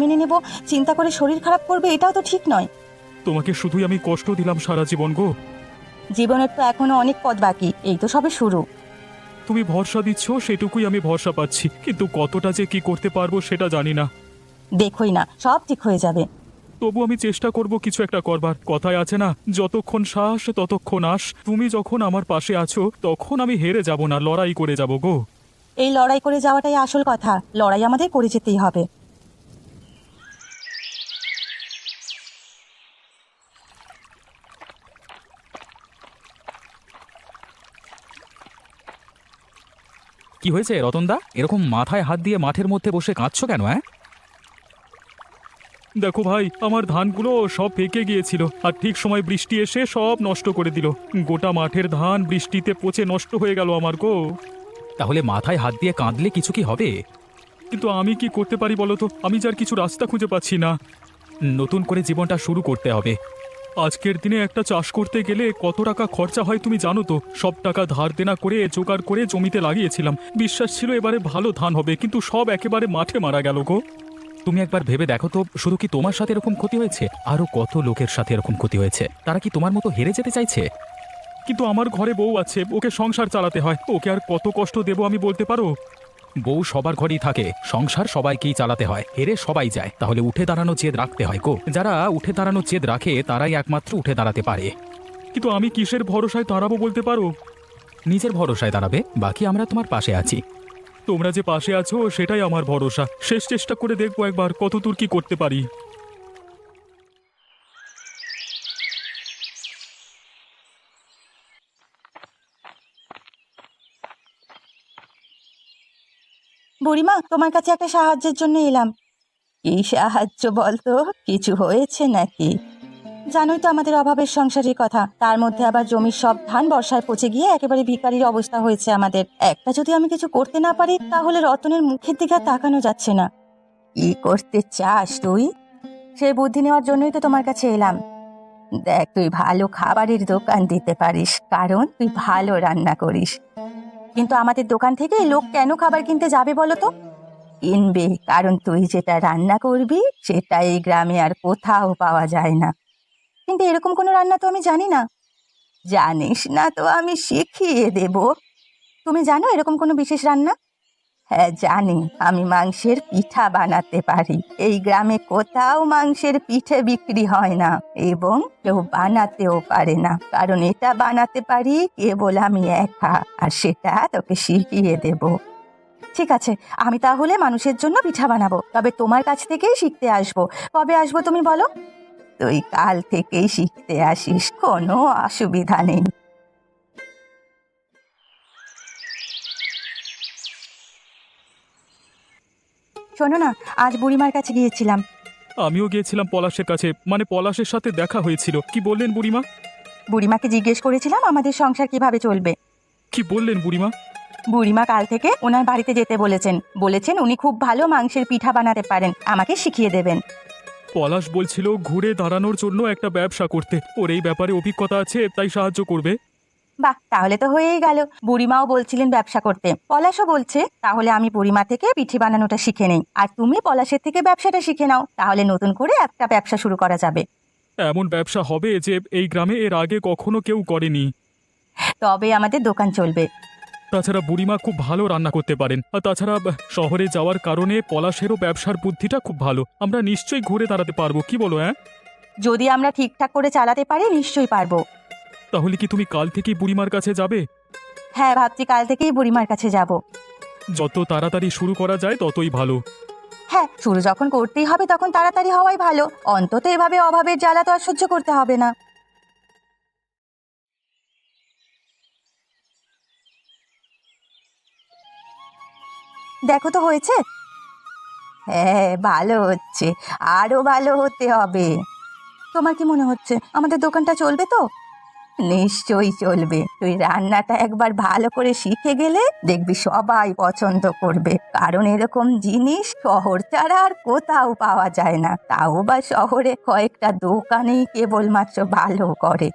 মেনে নেব চিন্তা করে শরীর খারাপ করবে, এটাও তো ঠিক নয়। তোমাকে শুধুই আমি কষ্ট দিলাম সারা জীবন গো। জীবনের তো এখনো অনেক পথ বাকি, এই তো সবে শুরু। তুমি ভরসা দিচ্ছ সেটুকুই আমি ভরসা পাচ্ছি, কিন্তু কতটা যে কি করতে পারবো সেটা জানি না। দেখোই না, সব ঠিক হয়ে যাবে। তবু আমি চেষ্টা করব কিছু একটা করবার। কথায় আছে না, যতক্ষণ শ্বাস ততক্ষণ আশ। তুমি যখন আমার পাশে আছো তখন আমি হেরে যাব না, লড়াই করে যাব গো। এই লড়াই করে যাওয়াটাই আসল কথা, লড়াই আমাদের করে যেতেই হবে। কি হয়েছে রতনদা, এরকম মাথায় হাত দিয়ে মাঠের মধ্যে বসে কাঁদছো কেন? হ্যাঁ, দেখো ভাই, আমার ধানগুলো সব পেকে গিয়েছিল, আর ঠিক সময় বৃষ্টি এসে সব নষ্ট করে দিল। গোটা মাঠের ধান বৃষ্টিতে পচে নষ্ট হয়ে গেল আমার গো। তাহলে মাথায় হাত দিয়ে কাঁদলে কিছু কি হবে? কিন্তু আমি কি করতে পারি বলো তো? আমি যার কিছু রাস্তা খুঁজে পাচ্ছি না। নতুন করে জীবনটা শুরু করতে হবে। আজকের দিনে একটা চাষ করতে গেলে কত টাকা খরচা হয় তুমি জানো তো? সব টাকা ধার দেনা করে জোগাড় করে জমিতে লাগিয়েছিলাম, বিশ্বাস ছিল এবারে ভালো ধান হবে, কিন্তু সব একেবারে মাঠে মারা গেল গো। তুমি একবার ভেবে দেখো তো, শুধু কি তোমার সাথে এরকম ক্ষতি হয়েছে? আরো কত লোকের সাথে এরকম ক্ষতি হয়েছে, তারা কি তোমার মতো হেরে যেতে চাইছে? কিন্তু আমার ঘরে বউ আছে, ওকে সংসার চালাতে হয়, ওকে আর কত কষ্ট দেবো আমি বলতে পারো? বউ সবার ঘরেই থাকে, সংসার সবাইকেই চালাতে হয়, হেরে সবাই যায়, তাহলে উঠে দাঁড়ানো জেদ রাখতে হয় গো। যারা উঠে দাঁড়ানো জেদ রাখে তারাই একমাত্র উঠে দাঁড়াতে পারে। কিন্তু আমি কিসের ভরসায় দাঁড়াবো বলতে পারো? নিজের ভরসায় দাঁড়াবে, বাকি আমরা তোমার পাশে আছি। তোমরা যে পাশে আছো সেটাই আমার ভরসা। শেষ চেষ্টা করে দেখবো একবার কত দূর কি করতে পারি। বুড়িমা, তোমার কাছে একটা সাহায্যের জন্য এলাম। কি সাহায্য বলতো? কিছু হয়েছে নাকি? জানোই তো আমাদের অভাবের সংসারের কথা, তার মধ্যে আবার জমির সব ধান বর্ষায় পচে গিয়ে একেবারে ভিখারির অবস্থা হয়েছে আমাদের। একটা যদি আমি কিছু করতে না পারি তাহলে রতনের মুখের দিকে আর তাকানো যাচ্ছে না। কি করতে চাস তুই? সেই বুদ্ধি নেওয়ার জন্যই তো তোমার কাছে এলাম। দেখ, তুই ভালো খাবারের দোকান দিতে পারিস, কারণ তুই ভালো রান্না করিস। কিন্তু আমাদের দোকান থেকে লোক কেন খাবার কিনতে যাবে বলো তো? কিনবে কারণ তুই যেটা রান্না করবি সেটা এই গ্রামে আর কোথাও পাওয়া যায় না। কিন্তু এরকম কোনো রান্না তো আমি জানি না। জানিস না তো আমি শিখিয়ে দেব। তুমি জানো এরকম কোনো বিশেষ রান্না? হ্যাঁ জানি, আমি মাংসের পিঠা বানাতে পারি। এই গ্রামে কোথাও মাংসের পিঠে বিক্রি হয় না, এবং কেউ বানাতেও পারে না, কারণ এটা বানাতে পারি কেবল আমি একা, আর সেটা তোকে শিখিয়ে দেব। ঠিক আছে, আমি তাহলে মানুষের জন্য পিঠা বানাবো, তবে তোমার কাছ থেকেই শিখতে আসবো। কবে আসবো তুমি বলো? তুই কাল থেকেই শিখতে আসিস, কোনো অসুবিধা নেই। শোনো না, আজ বুড়িমার কাছে গিয়েছিলাম। আমিও গিয়েছিলাম পলাশের কাছে, মানে পলাশের সাথে দেখা হয়েছিল। কি বললেন বুড়িমা? বুড়িমাকে জিজ্ঞেস করেছিলাম আমাদের সংসার কিভাবে চলবে। কি বললেন বুড়িমা? বুড়িমা কাল থেকে ওনার বাড়িতে যেতে বলেছেন। বলেছেন উনি খুব ভালো মাংসের পিঠা বানাতে পারেন, আমাকে শিখিয়ে দেবেন। পলাশ বলছিল ঘুরে দাঁড়ানোর জন্য একটা ব্যবসা করতে, ওর এই ব্যাপারে অভিজ্ঞতা আছে, তাই সাহায্য করবে। বাহ, তাহলে তো হয়েই গেল। বুড়িমাও বলছিলেন ব্যবসা করতে, পলাশও বলছে। তাহলে আমি বুড়িমা থেকে পিঠে বানানোটা শিখে নেই, আর তুমি পলাশের থেকে ব্যবসাটা শিখে নাও, তাহলে নতুন করে একটা ব্যবসা শুরু করা যাবে। এমন ব্যবসা হবে যে এই গ্রামে এর আগে কখনো কেউ করেনি। তবে আমাদের দোকান চলবে। তাছাড়া বুড়িমা খুব ভালো রান্না করতে পারেন, আর তাছাড়া শহরে যাওয়ার কারণে পলাশেরও ব্যবসার বুদ্ধিটা খুব ভালো। আমরা নিশ্চয়ই ঘুরে দাঁড়াতে পারবো, কি বলো? হ্যাঁ, যদি আমরা ঠিকঠাক করে চালাতে পারি নিশ্চয়ই পারবো। তাহলে কি তুমি কাল থেকেই বুড়িমার কাছে যাবে? হ্যাঁ, ভাবছি কাল থেকেই বুড়িমার কাছে যাব। যত তাড়াতাড়ি শুরু করা যায় ততই ভালো। হ্যাঁ, শুরু যখন করতেই হবে তখন তাড়াতাড়ি হওয়াই ভালো। অন্তত এভাবে অভাবের জ্বালা তো আর সহ্য করতে হবে না। দেখো তো হয়েছে? হ্যাঁ, ভালো হচ্ছে, আরো ভালো হতে হবে। তোমার কি মনে হচ্ছে আমাদের দোকানটা চলবে তো? নিশ্চয়ই চলবে। তুই রান্নাটা একবার ভালো করে শিখে গেলে দেখবি সবাই পছন্দ করবে, কারণ এরকম জিনিস শহর ছাড়া আর কোথাও পাওয়া যায় না, তাও বা শহরে কয়েকটা দোকানেই কেবলমাত্র ভালো করে।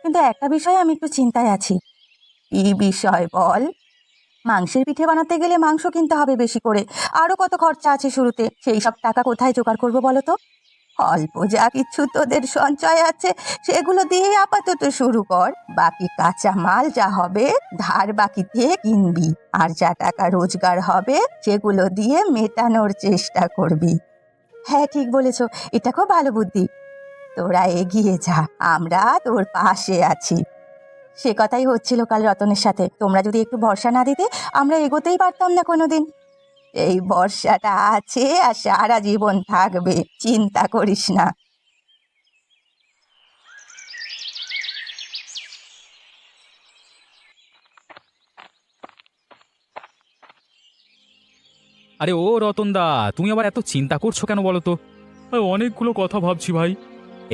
কিন্তু একটা বিষয়ে আমি একটু চিন্তায় আছি। কি বিষয় বল? মাংসের পিঠে বানাতে গেলে মাংস কিনতে হবে বেশি করে, আরো কত খরচা আছে শুরুতে, সেই সব টাকা কোথায় জোগাড় করবো বলো তো? অল্প যা কিছু তোদের সঞ্চয় আছে সেগুলো দিয়ে আপাতত শুরু কর। বাকি কাঁচা মাল যা হবে ধার বাকি দিয়ে কিনবি, আর যা টাকা রোজগার হবে সেগুলো দিয়ে মেটানোর চেষ্টা করবি। হ্যাঁ ঠিক বলেছো, এটা খুব ভালো বুদ্ধি। তোরা এগিয়ে যা, আমরা তোর পাশে আছি। সে কথাই হচ্ছিল কাল রতনের সাথে, তোমরা যদি একটু ভরসা না দিতে আমরা এগোতেই পারতাম না কোনোদিন। এই ভরসাটা আছে আর সারা জীবন থাকবে, চিন্তা করিস না। আরে ও রতনদা, তুমি আবার এত চিন্তা করছো কেন বলো তো? অনেকগুলো কথা ভাবছি ভাই।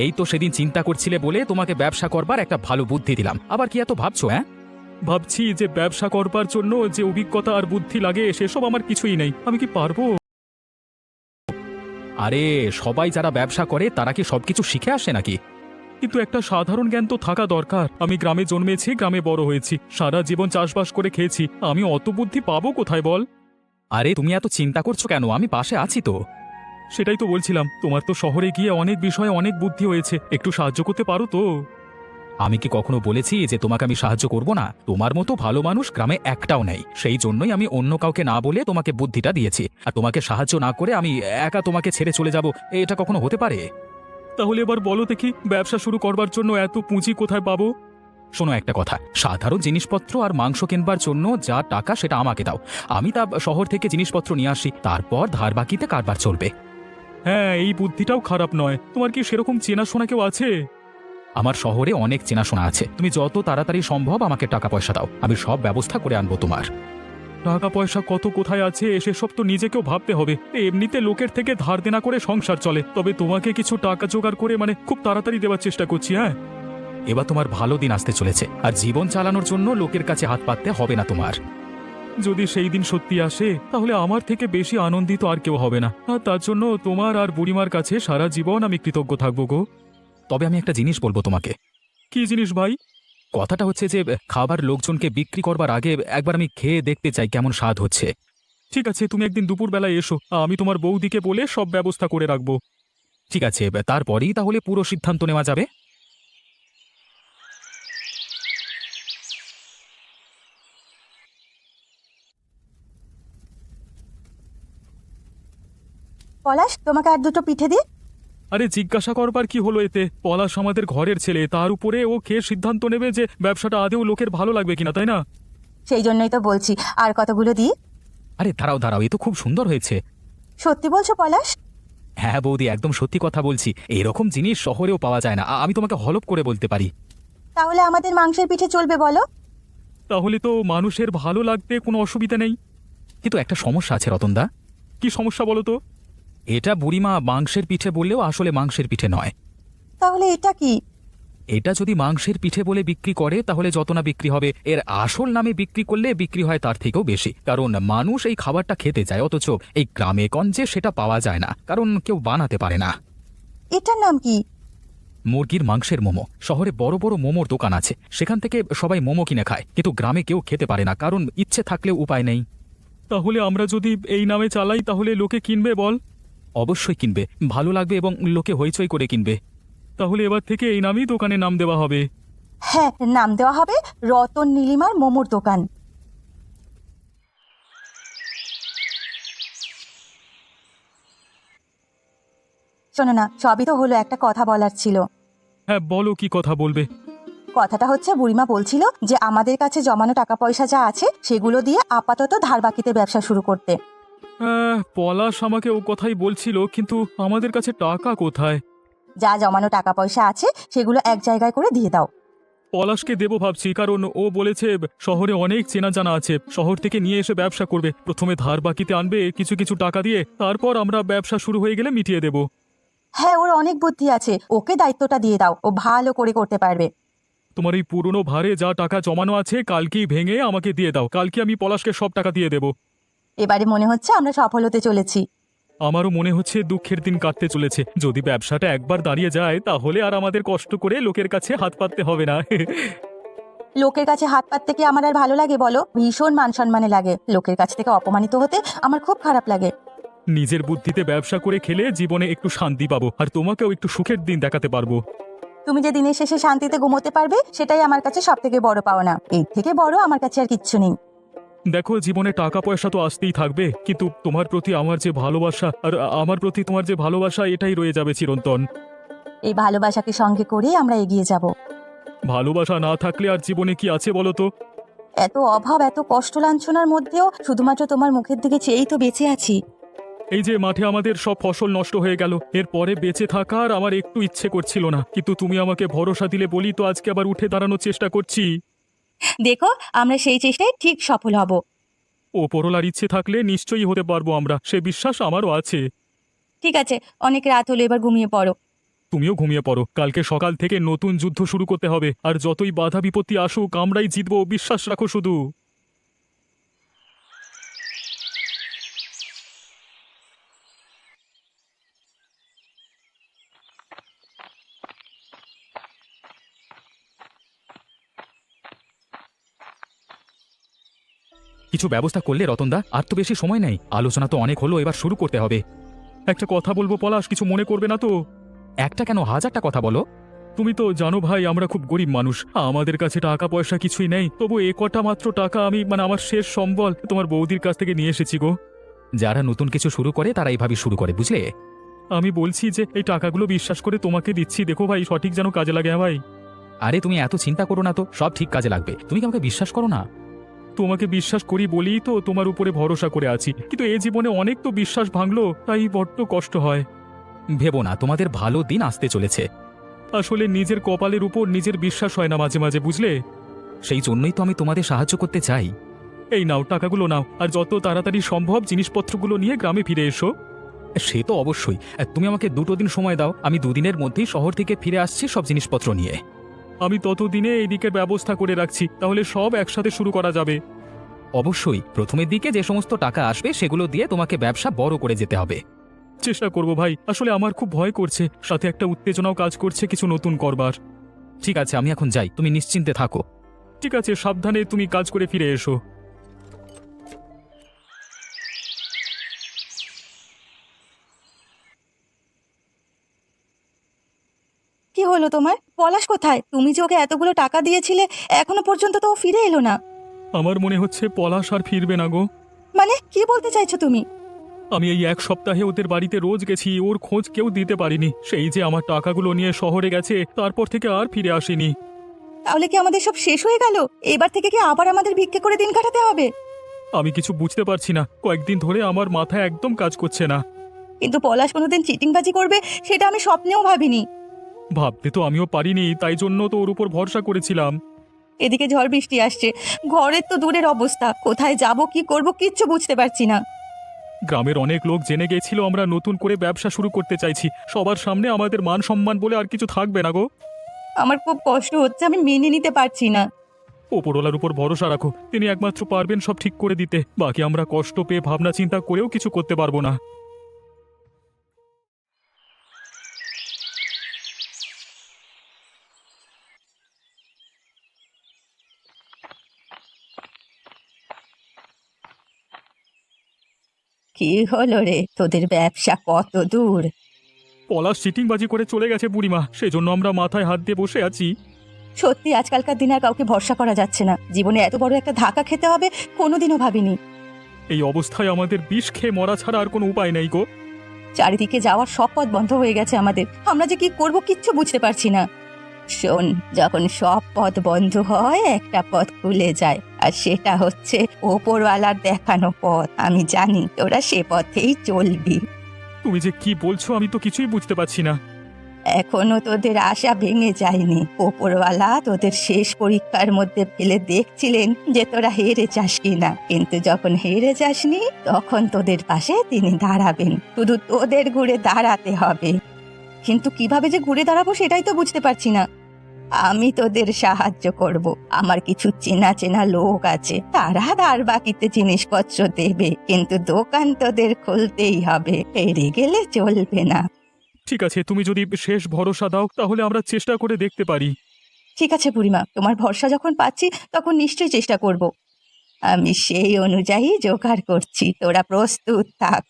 এই তো সেদিন চিন্তা করছিলে বলে তোমাকে ব্যবসা করবার একটা ভালো বুদ্ধি দিলাম, আবার কি এত ভাবছো? হ্যাঁ, ভাবছি যে ব্যবসা করবার জন্য যে অভিজ্ঞতা আর বুদ্ধি লাগে সেসব আমার কিছুই নেই, আমি কি পারবো? আরে সবাই যারা ব্যবসা করে তারা কি সবকিছু শিখে আসে নাকি? কিন্তু একটা সাধারণ জ্ঞান তো থাকা দরকার। আমি গ্রামে জন্মেছি, গ্রামে বড় হয়েছি, সারা জীবন চাষবাস করে খেয়েছি, আমি অত বুদ্ধি পাবো কোথায় বল? আরে তুমি এত চিন্তা করছো কেন? আমি পাশে আছি তো। সেটাই তো বলছিলাম, তোমার তো শহরে গিয়ে অনেক বিষয়ে অনেক বুদ্ধি হয়েছে, একটু সাহায্য করতে পারো তো? আমি কি কখনো বলেছি যে তোমাকে আমি সাহায্য করব না? তোমার মতো ভালো মানুষ গ্রামে একটাও নেই, সেই জন্যই আমি অন্য কাউকে না বলে তোমাকে বুদ্ধিটা দিয়েছি। আর তোমাকে সাহায্য না করে আমি একা তোমাকে ছেড়ে চলে যাব, এটা কখনো হতে পারে? তাহলে এবার বলো দেখি, ব্যবসা শুরু করবার জন্য এত পুঁজি কোথায় পাবো? শোনো একটা কথা, সাধারণ জিনিসপত্র আর মাংস কেনবার জন্য যা টাকা সেটা আমাকে দাও, আমি তা শহর থেকে জিনিসপত্র নিয়ে আসি, তারপর ধার বাকিতে কারবার চলবে। হ্যাঁ, এই বুদ্ধিটাও খারাপ নয়। তোমার কি সেরকম চেনাশোনা কেউ আছে? আমার শহরে অনেক চেনাশোনা আছে, তুমি যত তাড়াতাড়ি সম্ভব আমাকে টাকা পয়সা দাও, আমি সব ব্যবস্থা করে আনবো তোমার। টাকা পয়সা কত কোথায় আছে সেসব তো নিজেকেও ভাবতে হবে। এমনিতে লোকের থেকে ধার দেনা করে সংসার চলে, তবে তোমাকে কিছু টাকা জোগাড় করে খুব তাড়াতাড়ি দেওয়ার চেষ্টা করছি। হ্যাঁ, এবার তোমার ভালো দিন আসতে চলেছে, আর জীবন চালানোর জন্য লোকের কাছে হাত পাততে হবে না তোমার। যদি সেই দিন সত্যি আসে তাহলে আমার থেকে বেশি আনন্দিত আর কেউ হবে না, আর তার জন্য তোমার আর বুড়িমার কাছে সারা জীবন আমি কৃতজ্ঞ থাকবো গো। তবে আমি একটা জিনিস বলবো তোমাকে। কি জিনিস ভাই? কথাটা হচ্ছে যে খাবার লোকজনকে বিক্রি করবার আগে একবার আমি খেয়ে দেখতে চাই কেমন স্বাদ হচ্ছে। ঠিক আছে, তুমি একদিন দুপুরবেলায় এসো, আমি তোমার বৌদিকে বলে সব ব্যবস্থা করে রাখবো। ঠিক আছে, তারপরেই তাহলে পুরো সিদ্ধান্ত নেওয়া যাবে। পলাশ, তোমাকে আর দুটো পিঠে দিই। আরে জিজ্ঞাসা করবার কি হলো এতে? পলাশ আমাদের ঘরের ছেলে, তার উপরে ও খেয়ে সিদ্ধান্ত নেবে যে ব্যবসাটা আদেও লোকের ভালো লাগবে কিনা, তাই না? সেই জন্যই তো বলছি, আর কতগুলো দিই। আরে দাঁড়াও দাঁড়াও, এ তো খুব সুন্দর হয়েছে। সত্যি বলছো পলাশ? হ্যাঁ বৌদি, একদম সত্যি কথা বলছি, এরকম জিনিস শহরেও পাওয়া যায় না, আমি তোমাকে হলপ করে বলতে পারি। তাহলে আমাদের মাংসের পিঠে চলবে বলো? তাহলে তো মানুষের ভালো লাগতে কোনো অসুবিধা নেই। কিন্তু একটা সমস্যা আছে রতনদা। কি সমস্যা বলো তো? এটা বুড়িমা মাংসের পিঠে বললেও আসলে মাংসের পিঠে নয়। তাহলে এটা কি? এটা যদি মাংসের পিঠে বলে বিক্রি করে তাহলে যত না বিক্রি হবে, এর আসল নামে বিক্রি করলে বিক্রি হয় তার থেকেও বেশি, কারণ মানুষ এই খাবারটা খেতে চায়, অথচ এই গ্রামে গঞ্জে সেটা পাওয়া যায় না, কারণ কেউ বানাতে পারে না। এটার নাম কি? মুরগির মাংসের মোমো। শহরে বড় বড় মোমোর দোকান আছে, সেখান থেকে সবাই মোমো কিনে খায়, কিন্তু গ্রামে কেউ খেতে পারে না, কারণ ইচ্ছে থাকলেও উপায় নেই। তাহলে আমরা যদি এই নামে চালাই তাহলে লোকে কিনবে বল? অবশ্যই কিনবে, ভালো লাগবে এবং লোকে হইচই করে কিনবে। তাহলে এবার থেকে এই নামই দোকানের নাম দেওয়া হবে। হ্যাঁ, নাম দেওয়া হবে রতন নীলিমার মোমোর দোকান। শোনো না, সবই তো হলো, একটা কথা বলার ছিল। হ্যাঁ বলো, কি কথা বলবে? কথাটা হচ্ছে, বুড়িমা বলছিল যে আমাদের কাছে জমানো টাকা পয়সা যা আছে সেগুলো দিয়ে আপাতত ধার বাকিতে ব্যবসা শুরু করতে। পলাশ আমাকে ও কথাই বলছিল, কিন্তু আমাদের কাছে টাকা কোথায়? যা জমানো টাকা পয়সা আছে সেগুলো এক জায়গায় করে দিয়ে দাও। পলাশকে দেবো ভাবছি, কারণ ও বলেছে শহরে অনেক চেনা জানা আছে, শহর থেকে নিয়ে এসে ব্যবসা করবে, প্রথমে ধার বাকিতে আনবে কিছু কিছু টাকা দিয়ে, তারপর আমরা ব্যবসা শুরু হয়ে গেলে মিটিয়ে দেব। হ্যাঁ, ওর অনেক বুদ্ধি আছে, ওকে দায়িত্বটা দিয়ে দাও, ও ভালো করে করতে পারবে। তোমার এই পুরনো ভারে যা টাকা জমানো আছে কালকেই ভেঙে আমাকে দিয়ে দাও, কালকে আমি পলাশকে সব টাকা দিয়ে দেব। এবারে মনে হচ্ছে আমরা সফল হতে চলেছি। আমারও মনে হচ্ছে দুঃখের দিন কাটতে চলেছে, যদি ব্যবসাটা একবার দাঁড়িয়ে যায় তাহলে আর আমাদের কষ্ট করে লোকের কাছে হাত পাততে হবে না। লোকের কাছে হাত পাততে কি আমার আর ভালো লাগে বলো? ভীষণ মান সম্মানে লাগে। লোকের কাছ থেকে অপমানিত হতে আমার খুব খারাপ লাগে। নিজের বুদ্ধিতে ব্যবসা করে খেলে জীবনে একটু শান্তি পাবো, আর তোমাকেও একটু সুখের দিন দেখাতে পারবো। তুমি যে দিনের শেষে শান্তিতে ঘুমোতে পারবে সেটাই আমার কাছে সব থেকে বড় পাওনা। এর থেকে বড় আমার কাছে আর কিচ্ছু নেই। দেখো, জীবনে টাকা পয়সা তো আসতেই থাকবে, কিন্তু তোমার প্রতি আমার যে ভালোবাসা আর আমার প্রতি তোমার যে ভালোবাসা, এটাই রয়ে যাবে চিরন্তন। এই ভালোবাসাকে সঙ্গে করে আমরা এগিয়ে যাব। ভালোবাসা না থাকলে আর জীবনে কি আছে বলো তো? এত অভাব, এত কষ্ট লাঞ্ছনার মধ্যেও শুধুমাত্র তোমার মুখের দিকে চেয়েই তো বেঁচে আছি। এই যে মাঠে আমাদের সব ফসল নষ্ট হয়ে গেল, এরপরে বেঁচে থাকার আমার একটু ইচ্ছে করছিল না, কিন্তু তুমি আমাকে ভরসা দিলে বলি তো আজকে আবার উঠে দাঁড়ানোর চেষ্টা করছি। দেখো, আমরা সেই চেষ্টায় ঠিক সফল হব। ওপরওয়ালার ইচ্ছে থাকলে নিশ্চয়ই হতে পারবো আমরা, সে বিশ্বাস আমারও আছে। ঠিক আছে, অনেক রাত হলো, এবার ঘুমিয়ে পড়ো। তুমিও ঘুমিয়ে পড়ো, কালকে সকাল থেকে নতুন যুদ্ধ শুরু করতে হবে, আর যতই বাধা বিপত্তি আসুক আমরাই জিতবো, বিশ্বাস রাখো শুধু। কিছু ব্যবস্থা করলে রতনদা? আর তো বেশি সময় নেই, আলোচনা তো অনেক হলো, এবার শুরু করতে হবে। একটা কথা বলবো পলাশ, কিছু মনে করবে না তো? একটা কেন, হাজারটা কথা বলো। তুমি তো জানো ভাই, আমরা খুব গরিব মানুষ, আমাদের কাছে টাকা পয়সা কিছুই নেই, তবু এ কটা মাত্র টাকা আমি আমার শেষ সম্বল তোমার বৌদির কাছ থেকে নিয়ে এসেছি গো। যারা নতুন কিছু শুরু করে তারা এইভাবে শুরু করে, বুঝলে? আমি বলছি যে এই টাকাগুলো বিশ্বাস করে তোমাকে দিচ্ছি, দেখো ভাই সঠিক যেন কাজে লাগে। হ্যাঁ ভাই। আরে তুমি এত চিন্তা করো না তো, সব ঠিক কাজে লাগবে। তুমি কি আমাকে বিশ্বাস করো না? তোমাকে বিশ্বাস করি বলেই তো তোমার উপরে ভরসা করে আছি, কিন্তু এই জীবনে অনেক তো বিশ্বাস ভাঙলো, তাই বড্ড কষ্ট হয়। ভেবো না, তোমাদের ভালো দিন আসতে চলেছে। আসলে নিজের কপালের উপর নিজের বিশ্বাস হয় না মাঝে মাঝে, বুঝলে? সেই জন্যই তো আমি তোমাদের সাহায্য করতে চাই। এই নাও, টাকাগুলো নাও, আর যত তাড়াতাড়ি সম্ভব জিনিসপত্রগুলো নিয়ে গ্রামে ফিরে এসো। সে তো অবশ্যই। তুমি আমাকে 2 দিন সময় দাও, আমি 2 দিনের মধ্যেই শহর থেকে ফিরে আসছি সব জিনিসপত্র নিয়ে। আমি ততদিনে এই দিকের ব্যবস্থা করে রাখছি, তাহলে সব একসাথে শুরু করা যাবে। অবশ্যই, প্রথমের দিকে যে সমস্ত টাকা আসবে সেগুলো দিয়ে তোমাকে ব্যবসা বড় করে যেতে হবে। চেষ্টা করব ভাই, আসলে আমার খুব ভয় করছে, সাথে একটা উত্তেজনাও কাজ করছে কিছু নতুন করবার। ঠিক আছে, আমি এখন যাই, তুমি নিশ্চিন্তে থাকো। ঠিক আছে, সাবধানে তুমি কাজ করে ফিরে এসো। কি হলো তোমার? পলাশ কোথায়? তুমি যে ওকে এতগুলো টাকা দিয়েছিলে, এখনো পর্যন্ত তো ও ফিরে এলো না। আমার মনে হচ্ছে পলাশ আর ফিরবে না গো। মানে কি বলতে চাইছো তুমি? আমি এই 1 সপ্তাহে ওদের বাড়িতে রোজ গেছি, ওর খোঁজ কেউ দিতে পারিনি। সেই যে আমার টাকাগুলো নিয়ে শহরে গেছে, তারপর থেকে আর ফিরে আসেনি। তাহলে কি আমাদের সব শেষ হয়ে গেল? এবার থেকে কি আবার আমাদের ভিক্ষে করে দিন কাটাতে হবে? আমি কিছু বুঝতে পারছি না, কয়েকদিন ধরে আমার মাথায় একদম কাজ করছে না। কিন্তু পলাশ কোনোদিন চিটিংবাজি করবে সেটা আমি স্বপ্নেও ভাবিনি। ভাবতে তো আমিও পারিনি, তাই জন্য তো ওর উপর ভরসা করেছিলাম। এদিকে ঝড় বৃষ্টি আসছে, ঘরের তো দূরের অবস্থা, কোথায় যাব কি করব কিচ্ছু বুঝতে পারছি না। গ্রামের অনেক লোক জেনে গেছিল আমরা নতুন করে ব্যবসা শুরু করতে চাইছি, সবার সামনে আমাদের মান সম্মান বলে আর কিছু থাকবে না গো। আমার খুব কষ্ট হচ্ছে, আমি মেনে নিতে পারছি না। ওপরওয়ালার উপর ভরসা রাখো, তিনি একমাত্র পারবেন সব ঠিক করে দিতে, বাকি আমরা কষ্ট পেয়ে ভাবনা চিন্তা করেও কিছু করতে পারবো না। কি হলো রে, তোদের ব্যবসা কত দূর? পলাশ চিটিংবাজি করে চলে গেছে বুড়িমা, সেজন্য আমরা মাথায় হাত দিয়ে বসে আছি। সত্যি আজকালকার দিনে আর কাউকে ভরসা করা যাচ্ছে না। জীবনে এত বড় একটা ধাক্কা খেতে হবে কোনোদিনও ভাবিনি। এই অবস্থায় আমাদের বিষ খেয়ে মরা ছাড়া আর কোনো উপায় নেই গো। চারিদিকে যাওয়ার সব পথ বন্ধ হয়ে গেছে আমাদের, আমরা যে কি করব কিচ্ছু বুঝতে পারছি না। শোন, যখন সব পথ বন্ধ হয় একটা পথ খুলে যায়, আর সেটা হচ্ছে ওপরওয়ালার দেখানো পথ। আমি জানি তোরা সে পথেই চলবি। তুমি যে কি বলছো আমি তো কিছুই বুঝতে পারছি না। এখনো তোদের আশা ভেঙে যায়নি। ওপরওয়ালা তোদের শেষ পরীক্ষার মধ্যে ফেলে দেখছিলেন যে তোরা হেরে যাস কিনা, কিন্তু যখন হেরে যাসনি তখন তোদের পাশে তিনি দাঁড়াবেন। শুধু তোদের ঘুরে দাঁড়াতে হবে। কিন্তু কিভাবে যে ঘুরে দাঁড়াবো সেটাই তো বুঝতে পারছি না। আমি তোদের সাহায্য করব। আমার কিছু চেনা চেনা লোক আছে, তারা আর বাকিতে জিনিসপত্র দেবে, কিন্তু দোকান তোদের খুলতেই হবে, হেরে গেলে চলবে না। ঠিক আছে, তুমি যদি শেষ ভরসা দাও তাহলে আমরা চেষ্টা করে দেখতে পারি। ঠিক আছে বুড়িমা, তোমার ভরসা যখন পাচ্ছি তখন নিশ্চয়ই চেষ্টা করব। আমি সেই অনুযায়ী জোগাড় করছি, তোরা প্রস্তুত থাক।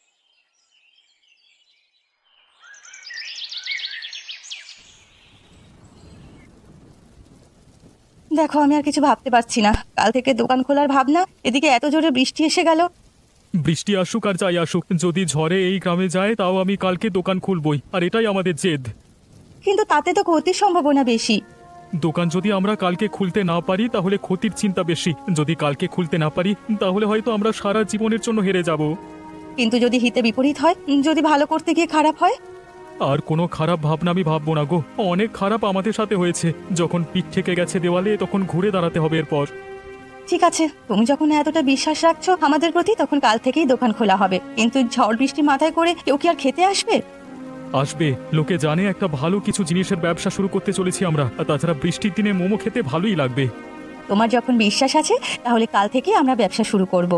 দেখো, আমি আর কিছু ভাবতে পারছি না। কাল থেকে দোকান খোলার ভাবনা, এদিকে এত জোরে বৃষ্টি এসে গেল। বৃষ্টি আসুক আর যাই আসুক, যদি ঝড়ে এই গ্রামে যায় তাও আমি কালকে দোকান খুলবই, আর এটাই আমাদের জেদ। কিন্তু তাতে তো ক্ষতির সম্ভাবনা বেশি। দোকান যদি আমরা কালকে খুলতে না পারি তাহলে ক্ষতির চিন্তা বেশি। যদি কালকে খুলতে না পারি তাহলে হয়তো আমরা সারা জীবনের জন্য হেরে যাব। কিন্তু যদি হিতে বিপরীত হয়, যদি ভালো করতে গিয়ে খারাপ হয়? আর কোনো খারাপ ভাবনা আমি ভাববো না গো। অনেক খারাপ আমাদের সাথে হয়েছে। যখন পিঠ থেকে গেছে দেওয়ালে, তখন ঘুরে দাঁড়াতে হবে এরপর। ঠিক আছে, তুমি যখন এতটা বিশ্বাস রাখছো আমাদের প্রতি, তখন কাল থেকেই দোকান খোলা হবে। কিন্তু ঝড় বৃষ্টি মাথায় করে কেউ কি আর খেতে আসবে? আসবে, লোকে জানে একটা ভালো কিছু জিনিসের ব্যবসা শুরু করতে চলেছি আমরা। আর তাছাড়া বৃষ্টির দিনে মোমো খেতে ভালোই লাগবে। তোমার যখন বিশ্বাস আছে, তাহলে কাল থেকেই আমরা ব্যবসা শুরু করব।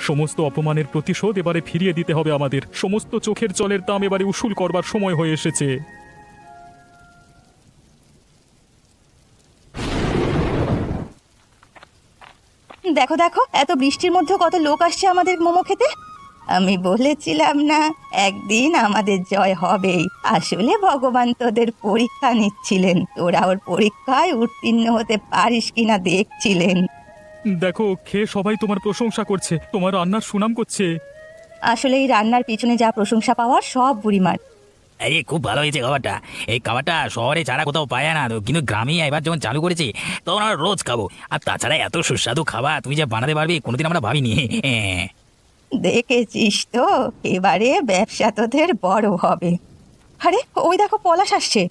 সমস্ত অপমানের প্রতিশোধ এবারে ফিরিয়ে দিতে হবে আমাদের। সমস্ত চোখের জলের দাম এবারে উসুল করবার সময় হয়ে এসেছে। দেখো দেখো, এত বৃষ্টির মধ্যে কত লোক আসছে আমাদের মোমো খেতে। আমি বলেছিলাম না, একদিন আমাদের জয় হবেই। আসলে ভগবান তোদের পরীক্ষা নিচ্ছিলেন, তোরা ওর পরীক্ষায় উত্তীর্ণ হতে পারিস কিনা দেখছিলেন। দেখো, খেয়ে সবাই তোমার প্রশংসা করছে, তোমার রান্নার সুনাম করছে। আসলে এই রান্নার পিছনে যা প্রশংসা পাওয়ার সব বুড়িমার। আরে খুব ভালো হয়েছে খাবারটা। এই খাবারটা শহরে ছাড়া কোথাও পায় না তো, কিন্তু গ্রামে এবার যখন চালু করেছি তখন আমরা রোজ খাবো। আর তাছাড়া এত সুস্বাদু খাবার তুমি যে বানাতে পারবি কোনোদিন আমরা ভাবিনি। দেখেছিস তো, এবারে ব্যবসা তোদের বড় হবে। আরে ওই দেখো, পলাশ আসছে।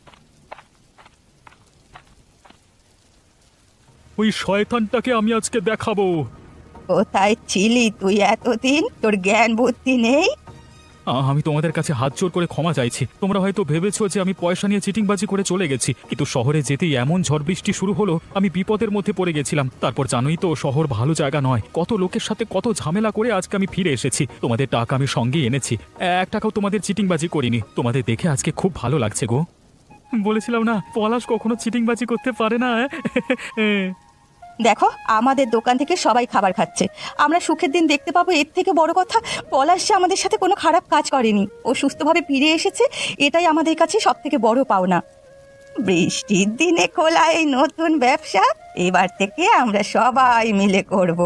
ওই শয়তানটাকে আমি আজকে দেখাবো। কোথায় ছিলি তুই এতদিন? তোর জ্ঞান বুদ্ধি নেই? আমি তোমাদের কাছে হাত জোর করে ক্ষমা চাইছি। তোমরা হয়তো ভেবেছো যে আমি পয়সা নিয়ে চিটিংবাজি করে চলে গেছি, কিন্তু শহরে যেতেই এমন ঝড় বৃষ্টি শুরু হলো, আমি বিপদের মধ্যে পড়ে গেছিলাম। তারপর জানোই তো, শহর ভালো জায়গা নয়। কত লোকের সাথে কত ঝামেলা করে আজকে আমি ফিরে এসেছি। তোমাদের টাকা আমি সঙ্গে এনেছি, 1 টাকাও তোমাদের চিটিংবাজি করিনি। তোমাদের দেখে আজকে খুব ভালো লাগছে গো। বলেছিলাম না, পলাশ কখনো চিটিংবাজি করতে পারে না। দেখো, আমাদের দোকান থেকে সবাই খাবার খাচ্ছে, আমরা সুখের দিন দেখতে পাবো। এর থেকে বড় কথা, পলাশ যে আমাদের সাথে কোনো খারাপ কাজ করেনি, ও সুস্থভাবে ফিরে এসেছে, এটাই আমাদের কাছে সব থেকে বড় পাওনা। বৃষ্টির দিনে খোলা এই নতুন ব্যবসা এবার থেকে আমরা সবাই মিলে করব।